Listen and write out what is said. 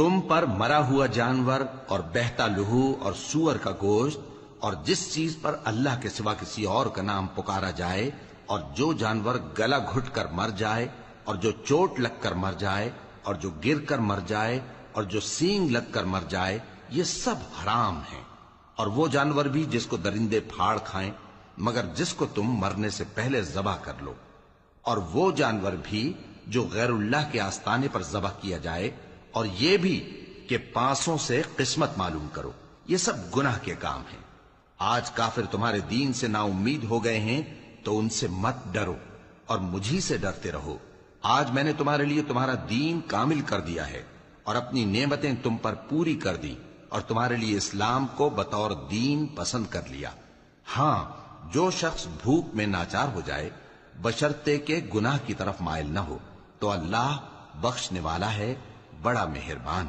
تم پر مرا ہوا جانور اور بہتا لہو اور سور کا گوشت اور جس چیز پر اللہ کے سوا کسی اور کا نام پکارا جائے اور جو جانور گلا گھٹ کر مر جائے اور جو چوٹ لگ کر مر جائے اور جو گر کر مر جائے اور جو سینگ لگ کر مر جائے، یہ سب حرام ہیں۔ اور وہ جانور بھی جس کو درندے پھاڑ کھائیں مگر جس کو تم مرنے سے پہلے ذبح کر لو، اور وہ جانور بھی جو غیر اللہ کے آستانے پر ذبح کیا جائے، اور یہ بھی کہ پانسوں سے قسمت معلوم کرو، یہ سب گناہ کے کام ہیں۔ آج کافر تمہارے دین سے نا امید ہو گئے ہیں تو ان سے مت ڈرو اور مجھی سے ڈرتے رہو۔ آج میں نے تمہارے لیے تمہارا دین کامل کر دیا ہے اور اپنی نعمتیں تم پر پوری کر دی اور تمہارے لیے اسلام کو بطور دین پسند کر لیا۔ ہاں، جو شخص بھوک میں ناچار ہو جائے بشرطے کہ گناہ کی طرف مائل نہ ہو تو اللہ بخشنے والا ہے، بڑا مہربان ہے۔